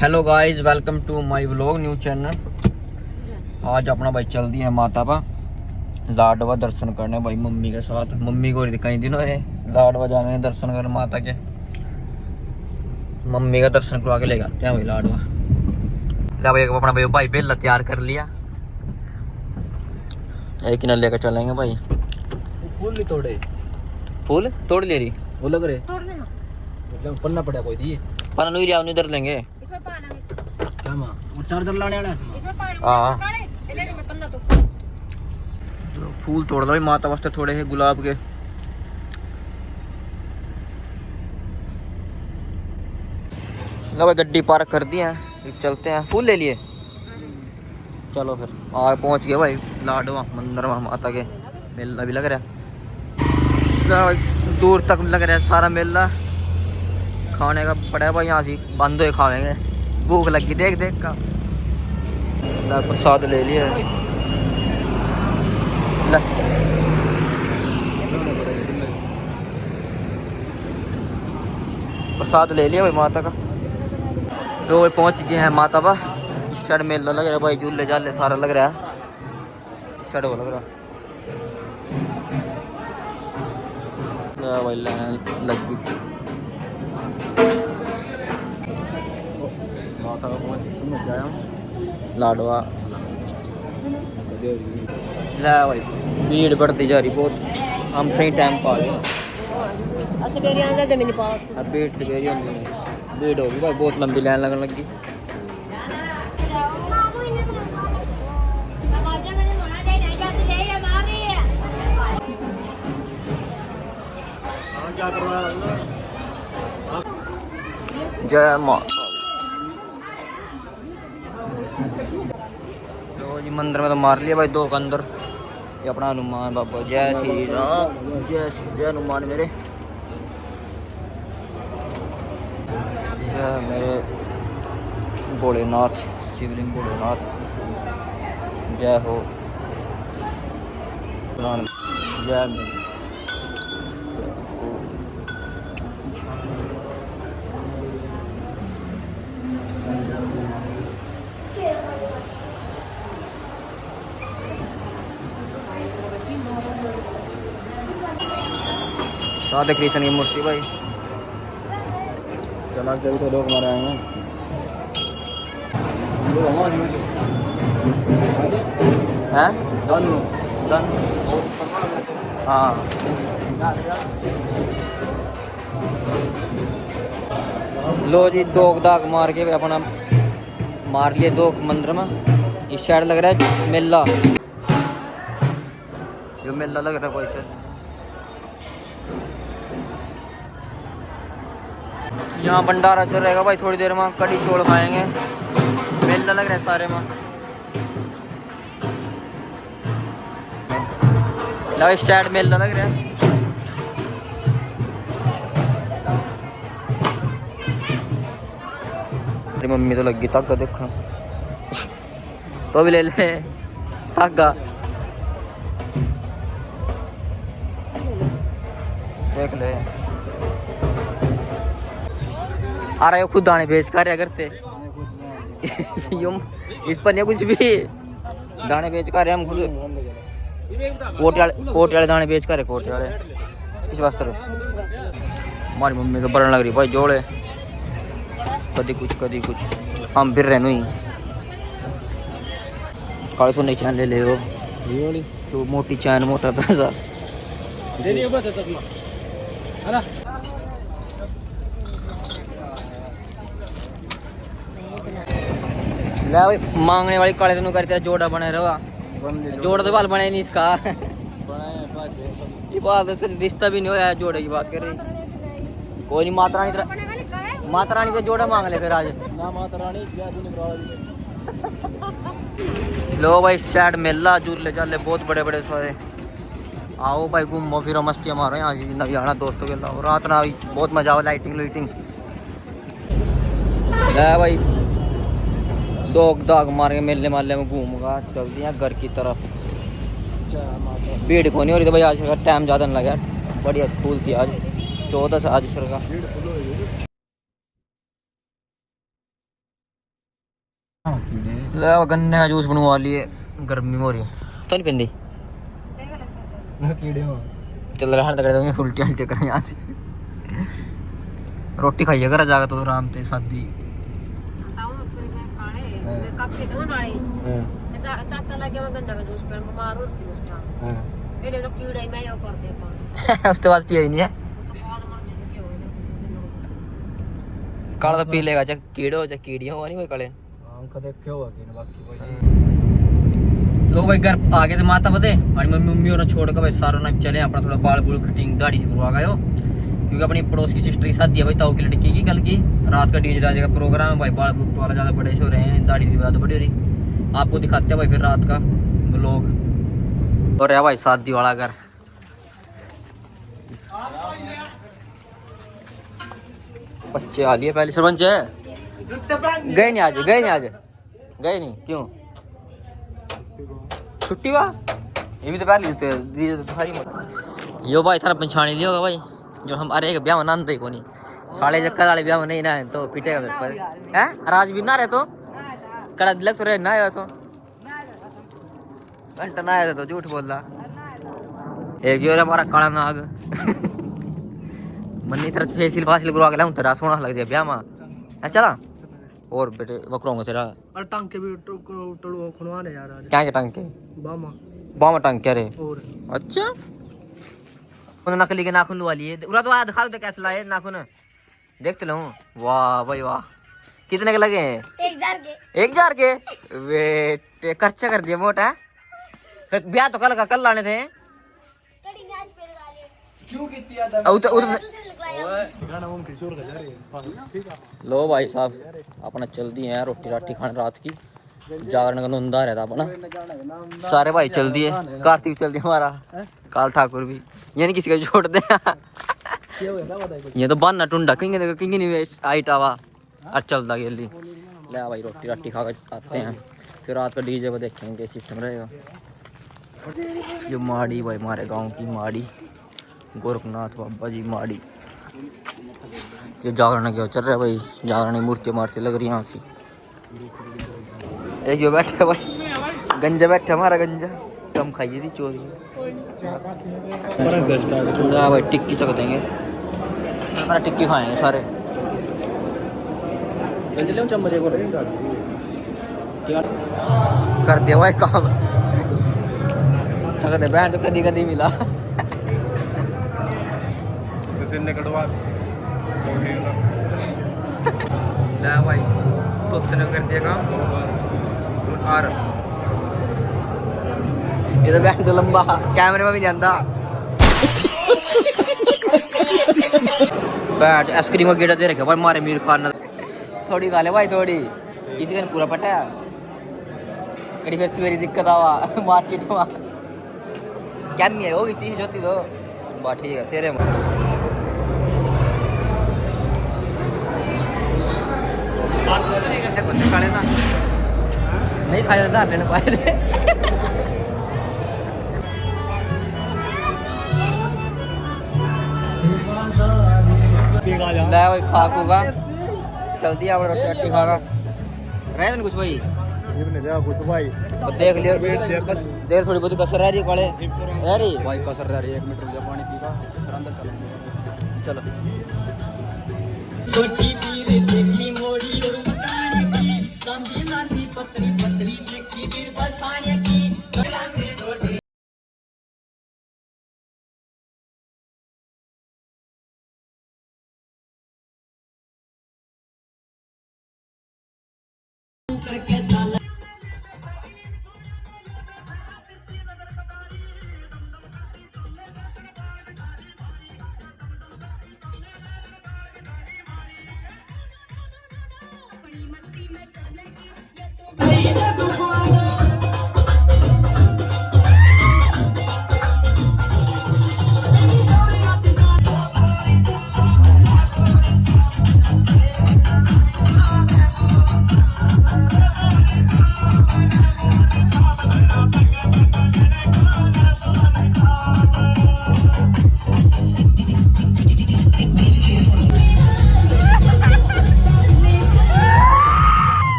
Hello guys, welcome to my vlog new channel. आज अपना भाई चल दिए माता पा लाडवा दर्शन करने भाई मम्मी के साथ। मम्मी को कई दिन हुए लाडवा जाने दर्शन करने माता के। मम्मी का दर्शन करवा के ले जाते हैं भाई लाडवा। ला भाई अपना भाई बेला तैयार कर लिया, एक न लेकर चलेंगे भाई। फूल नहीं तोड़े, फूल तोड़ ले रही वो लग रहे मतलब पन्ना पड़ा कोई दिए पाना नहीं लिया, उधर लेंगे। क्या मां वो चार्जर लाने वाला है हाँ तो फूल तोड़ दो भाई माता वास्ते थोड़े से गुलाब के। लो भाई गड्डी पार्क कर दी है, चलते हैं। फूल ले लिए, चलो फिर। आगे पहुंच गए भाई लाडवा मंदिर में माता के। मेला भी लग रहा है भाई, दूर तक लग रहा है सारा मेला। खाने का पड़ा है भाई, यहाँ से बंद हो खाएंगे, भूख लगी देख देख का। प्रसाद ले लिया, प्रसाद ले लिया भाई माता का। तो भाई पहुंच गए हैं माता पा। इस साइड मेला लग रहा है भाई, झूले झाले सारा लग रहा है। इस साइड वो लग रहा भाई, लाइन लग गई माता का। पहुंच आया लाडवा। ला भाई भीड़ बढ़ती जा रही बहुत, हम सही टाइम पा गए। भीड़ से भीड़ होगी भाई, बहुत लंबी लाइन लगने लगी। जय माता। तो जी मंदिर में तो मार लिया भाई दो के अंदर। ये अपना हनुमान बाबा, जय श्री राम, जय हनुमान मेरे, जय मेरे भोलेनाथ, शिवलिंग भोलेनाथ, जय हो जय मेरे। राधे कृष्ण की मूर्ति भाई, चला के तो लोग मारे आएंगे। हैं हाँ लो जी, दो दाग मार के अपना मार लिए दो मंदिर में। इस साइड लग रहा है मेला, जो मेला लग रहा है कोई चल। यहाँ भंडारा चल रहेगा भाई, थोड़ी देर में कड़ी चौल खाएंगे। मेला लग रहा है सारे में। इस साइड मेला लग रहा है। मेरी मम्मी तो लगी धागा देखो तो भी ले ले धागा देख ले। आ रहा है खुद दाने बेच कर करते इस पर नहीं कुछ भी, दाने बेच कर हम खुद। कोटे वाले दाने बेच कर, कोटे वाले इस वास्ते। हमारी मम्मी को बरन लग रही भाई जोड़े, कभी कुछ हम फिर रहे नहीं। काले सोने चैन ले ले वो, तो मोटी चैन मोटा पैसा। ले भाई मांगने वाली काले तेन कर तेरा जोड़ा बने रहा, जोड़ा तो बाल बने नहीं इसका। ये बात तो रिश्ता भी नहीं होया, जोड़े की बात कर रही। कोई नहीं, माता रानी पे जोड़ा मांग ले फिर आज ना। माता रानी लो भाई साइड मेला, झूले झाले बहुत बड़े बड़े सारे। आओ भाई घूमो फिरो मस्तियाँ मारो यहाँ से जितना भी आना दोस्तों के अलावा। रात ना भी बहुत मजा आओ, लाइटिंग है भाई। दो दाग मार के मेले माले में घूमगा चल दिया घर की तरफ। भीड़ को नहीं हो रही तो भाई, आज का टाइम ज़्यादा नहीं लगा, बढ़िया फूल थी आज 14 से आज सर का। हां कीड़े ले गन्ने का जूस बनवा लिए, गर्मी हो रही है तो नहीं पिंदी ना कीड़े हो चल रहा है तगड़े होंगे उल्टी उल्टी करें यहाँ से। रोटी खाइए घर जाकर तो आराम से सादी। चाचा लगे मैं गंदा का जूस पीने बीमार हो रही उस टाइम हां मेरे लोग कीड़े मैं यो कर दे कौन उसके बाद पिया ही नहीं है। तो बाद मर जाते क्यों काला तो पी लेगा, चाहे कीड़े हो चाहे कीड़ियाँ हो, नहीं कोई काले। अंक देखे हुआ कि बाकी कोई लोग भाई घर आ गए थे माता बदे, हमारी मम्मी और छोड़ कर भाई सारों ने चले अपना थोड़ा बाल बूल कटिंग दाढ़ी करवा गए हो, क्योंकि अपनी पड़ोस की सिस्टर की शादी है भाई ताऊ की लड़की की कल की रात का डीजे डाजे का प्रोग्राम है भाई। बाल बूल वाला ज़्यादा बड़े से हो रहे हैं, दाढ़ी की ज़्यादा बड़ी हो रही। आपको दिखाते हैं भाई फिर रात का व्लॉग। और है भाई शादी वाला घर। बच्चे आ लिए पहले सरपंच है गए नहीं आज, गए नहीं क्यों छुट्टी वाह ये भी तो पहले तो सारी यो भाई थारा पहचानी लिया होगा भाई जो हम अरे ब्याह मनाते ही को नहीं साले चक्कर वाले ब्याह नहीं ना है तो पिटेगा मेरे पर है राज भी ना रहे तो कड़ा दिलक तो रहे ना आया तो घंटा ना आया तो झूठ बोल रहा एक और हमारा काला नाग मन्नी तरह फेसिल फासिल करवा के लाऊं तेरा सोना लग जाए ब्याह में चला और बेटे बकरोंगे तेरा और टांके भी टड़ो खुनवाने यार आज क्या के टांके बामा टांके रे और अच्छा उन्होंने नकली के नाखून लुआ लिए उरा तो दिखा दे कैसे लाए नाखून देखते लो। वाह भाई वाह कितने के लगे हैं 1000 के बेटे खर्चा कर दिया मोटा। फिर ब्याह तो कल लाने थे क्यों कितनी लो भाई साहब अपना चल दी है रोटी राटी खाने रात की जागरण का नंदा रहता अपना सारे भाई चल दिए। कार्तिक चल दिया हमारा काल ठाकुर भी ये नहीं किसी का छोड़ दे ये तो बाना टुंडा कहीं नहीं आई टावा और चलता गेली ले भाई रोटी राटी खा कर आते हैं फिर रात का डीजे पर देखेंगे सिस्टम रहेगा। ये माड़ी भाई हमारे गांव की माड़ी गोरखनाथ बाबा जी माड़ी ये जागरण क्या चल रहा है भाई जागरण मूर्ति मारती लग रही है यहाँ से। एक जो बैठे भाई गंजा बैठे हमारा गंजा कम खाइए थी चोरी भाई टिक्की चक देंगे हमारा टिक्की खाएंगे सारे चम्मच कर दिया भाई काम चक दे बहन तो कदी कदी मिला ले भाई तो तेरे कर दिया काम और ये तो बैठ तो लंबा कैमरे में भी नहीं आंदा बैठ आइसक्रीम का गेड़ा दे रखे भाई मारे मीर खान थोड़ी खा ले भाई थोड़ी किसी का पूरा पटा कड़ी फिर सवेरी दिक्कत आवा मार्केट में क्या नहीं है होगी तीस जोती तो बात ठीक है तेरे में ऐसे कुछ खा लेना नहीं खाया था लेने पाए थे ले भाई खा खूगा चल दिया रोटी रट्टी खागा रहे कुछ भाई कुछ भाई और देख लियो देर थोड़ी बहुत कसर रह रही है काले रही भाई कसर रह रही है 1 मिनट रुक जा पानी पीगा फिर अंदर चलो छोटी पीर देखी मोड़ी और मकान की लंबी लंबी पतली पतली देखी पीर बसाने की करके चला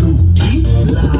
झूठी ला